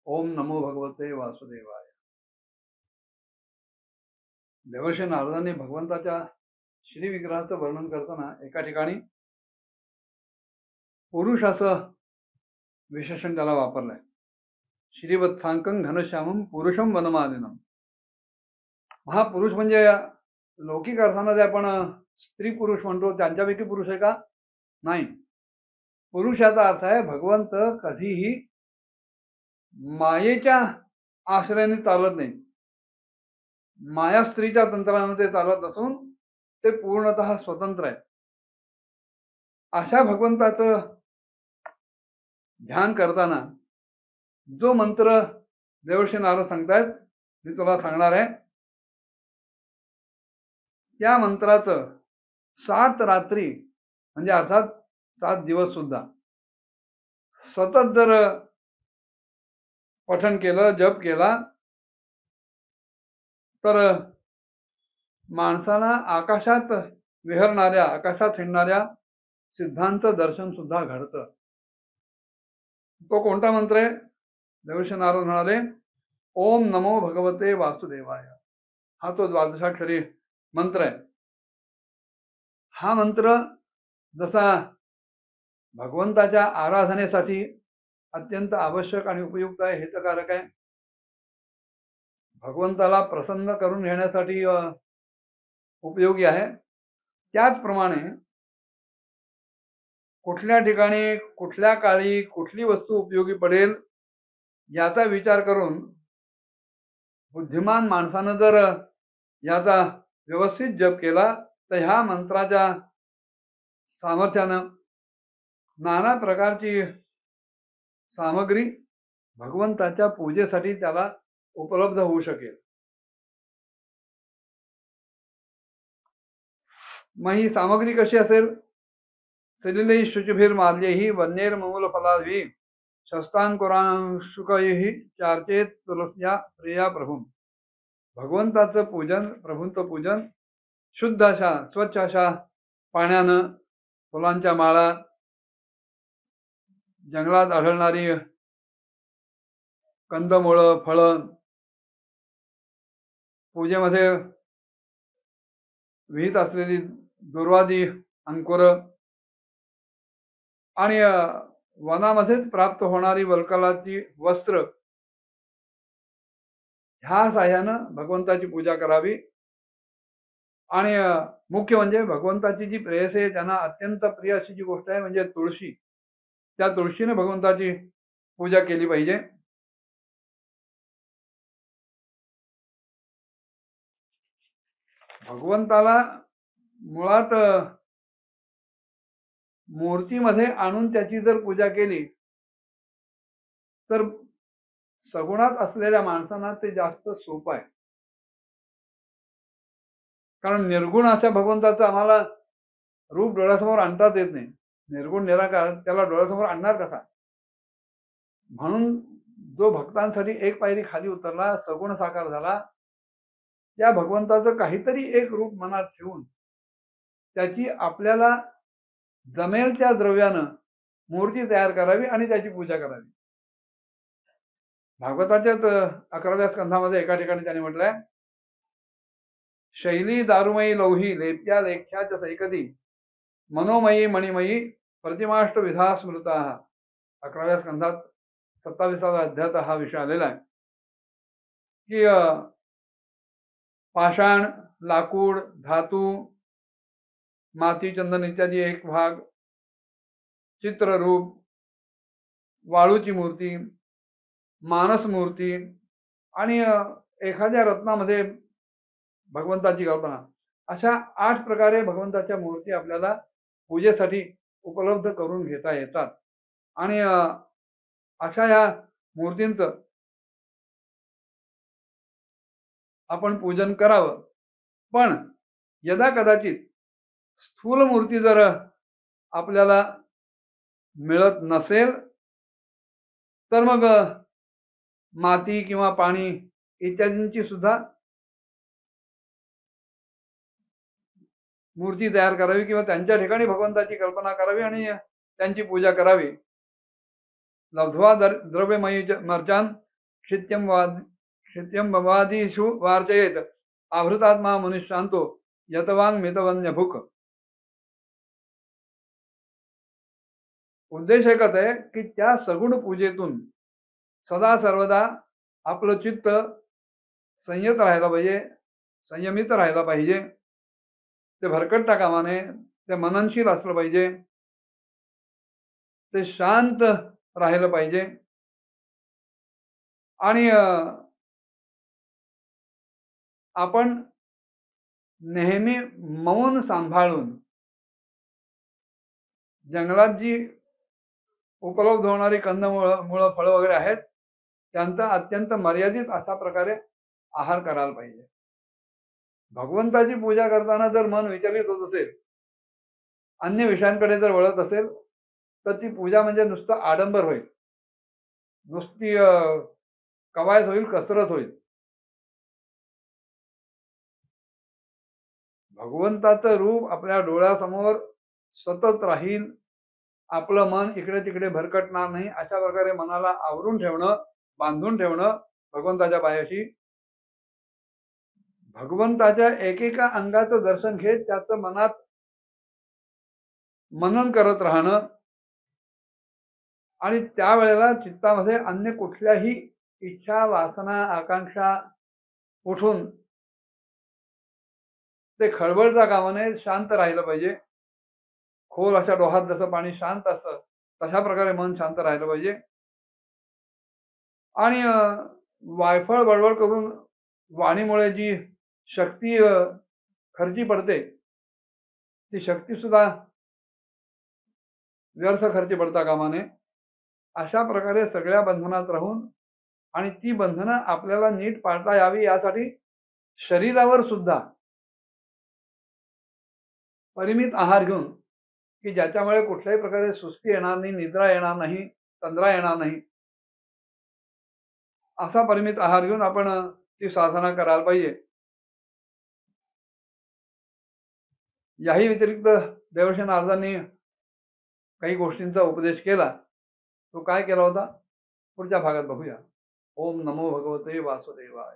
ओम नमो भगवते वासुदेवाय. देवर्षी नारदांनी भगवंताच्या श्री विग्रहाचं वर्णन करताना एका ठिकाणी पुरुष असं विशेषण त्याला वापरलंय. श्रीवत्सांकं घनश्यामं पुरुषम वनमालिनम. हा पुरुष म्हणजे लौकिक अर्थानं जे आपण स्त्री पुरुष म्हणतो त्यांच्यापैकी पुरुष आहे का? नाही. पुरुषाचा अर्थ आहे भगवंत कधीही मायेच्या आश्रयाने चालत नाही. माया स्त्रीच्या तंत्रामध्ये चालत नसून ते पूर्णतः स्वतंत्र आहे. अशा भगवंताचं ध्यान करताना जो मंत्र देवर्षी नारद सांगतायत मी तुला सांगणार आहे, त्या मंत्राचं 7 रात्री म्हणजे अर्थात 7 दिवस सुद्धा सतत जर पठण केलं, जप केला तर माणसाला आकाशात विहरणाऱ्या, आकाशात हिंडणाऱ्या सिद्धांचं दर्शन सुद्धा घडतं. तो कोणता मंत्र आहे? देवर्षी नारद म्हणाले ओम नमो भगवते वासुदेवाय. हा तो द्वादशाक्षरी मंत्र आहे. हा मंत्र जसा भगवंताच्या आराधनेसाठी अत्यंत आवश्यक आणि उपयुक्त आहे, हितकारक आहे, भगवंताला प्रसन्न करून घेण्यासाठी उपयोगी आहे, त्याचप्रमाणे कुठल्या ठिकाणी कुठल्या काळी कुठली वस्तू उपयोगी पडेल याचा विचार करून बुद्धिमान माणसानं जर याचा व्यवस्थित जप केला तर ह्या मंत्राच्या सामर्थ्यानं नाना प्रकारची सामग्री भगवंताच्या पूजेसाठी त्याला उपलब्ध होऊ शकेल. मग ही सामग्री कशी असेल? सलिलै शुचिभिर माल्यैः वन्यैर्मूल फलाद्भिः शस्तांकुरांशुकैः चार्चेत तुलस्या प्रिया प्रभूम. भगवंताचं पूजन, प्रभूंचं पूजन शुद्ध अशा स्वच्छ अशा पाण्यानं, फुलांच्या माळा, जंगलात आढळणारी कंदमुळं, फळं, पूजेमध्ये विहित असलेली दुर्वादी अंकुर आणि वनामध्येच प्राप्त होणारी वल्कलाची वस्त्र, ह्या साह्यानं भगवंताची पूजा करावी. आणि मुख्य म्हणजे भगवंताची जी प्रेयसी आहे त्यांना अत्यंत प्रिय अशी जी गोष्ट आहे म्हणजे तुळशी, त्या तुळशीने भगवंताची पूजा केली पाहिजे. भगवंताला मुळात मूर्तीमध्ये आणून त्याची जर पूजा केली तर सगुणात असलेल्या माणसांना ते जास्त सोपं आहे. कारण निर्गुण अशा भगवंताचं आम्हाला रूप डोळ्यासमोर आणताच येत नाही. निर्गुण निराकार त्याला डोळ्यासमोर आणणार कसा? म्हणून जो भक्तांसाठी एक पायरी खाली उतरला, सगुण साकार झाला, त्या भगवंताचं काहीतरी एक रूप मनात ठेवून त्याची आपल्याला जमेल त्या द्रव्यानं मूर्ती तयार करावी आणि त्याची पूजा करावी. भागवताच्याच 11व्या स्कंधामध्ये एका ठिकाणी त्याने म्हटलंय शैली दारुमयी लौही लेप्या लेख्याच सैकदी मनोमयी मणिमयी प्रतिमाष्ट विधा स्मृता. 11व्या स्कंधात 27व्या अध्यायात हा विषय आलेला आहे की पाषाण, लाकूड, धातू, माती, चंदन इत्यादी एक भाग, चित्ररूप, वाळूची मूर्ती, मानस मूर्ती आणि एखाद्या रत्नामध्ये भगवंताची कल्पना, अशा 8 प्रकारे भगवंताच्या मूर्ती आपल्याला पूजेसाठी उपलब्ध करून घेता येतात. आणि अशा या मूर्तींचं आपण पूजन करावं. पण यदा कदाचित स्थूल मूर्ती जर आपल्याला मिळत नसेल तर मग माती किंवा पाणी इत्यादींची सुद्धा मूर्ती तयार करावी किंवा त्यांच्या ठिकाणी भगवंताची कल्पना करावी आणि त्यांची पूजा करावी. लब्ध्वा द्रव्यमयी मर्चान क्षित्यंबवादीषु वार्चयेत आवृतात्मा मुनिशांतो यतवान मितवन्यभुक. उद्देश एकच आहे की त्या सगुण पूजेतून सदा सर्वदा आपलं चित्त संयत राहायला पाहिजे, संयमित राहायला पाहिजे, ते भरकटता कामा नये, ते मननशील असलं पाहिजे, ते शांत राहिलं पाहिजे आणि आपण नेहमी मौन सांभाळून जंगलात जी उपलब्ध होणारी कंदमुळं फळं वगैरे आहेत त्यांचा अत्यंत मर्यादित अशा प्रकारे आहार करायला पाहिजे. भगवंताची पूजा करताना जर मन विचलित होत असेल, अन्य विषयांकडे जर वळत असेल, तर ती पूजा म्हणजे नुसतं आडंबर होईल, नुसती कवायत होईल, कसरत होईल. भगवंताचं रूप आपल्या डोळ्यासमोर सतत राहील, आपलं मन इकडे तिकडे भरकटणार नाही अशा प्रकारे मनाला आवरून ठेवणं, बांधून ठेवणं भगवंताच्या पायाशी. भगवंताच्या एकेका अंगाचं दर्शन घेत त्याचं मनात मनन करत राहणं आणि त्यावेळेला चित्तामध्ये अन्य कुठल्याही इच्छा, वासना, आकांक्षा उठून ते खळबळता कामा नये, शांत राहिलं पाहिजे. खोल अशा डोहात जसं पाणी शांत असतं तशा प्रकारे मन शांत राहिलं पाहिजे. आणि वायफळ बडबड करून वाणीमुळे जी शक्ती खर्ची पडते ती शक्ती सुद्धा व्यर्थ खर्ची पडता कामा नये. अशा प्रकारे सगळ्या बंधनात राहून आणि ती बंधनं आपल्याला नीट पाळता यावी यासाठी शरीरावर सुद्धा परिमित आहार घेऊन की ज्याच्यामुळे कुठल्याही प्रकारे सुस्ती येणार नाही, निद्रा येणार नाही, तंद्रा येणार नाही, असा परिमित आहार घेऊन आपण ती साधना करायला पाहिजे. याही व्यतिरिक्त देवर्षी नारदांनी काही गोष्टींचा उपदेश केला. तो काय केला होता पुढच्या भागात बघूया. ओम नमो भगवते वासुदेवाय.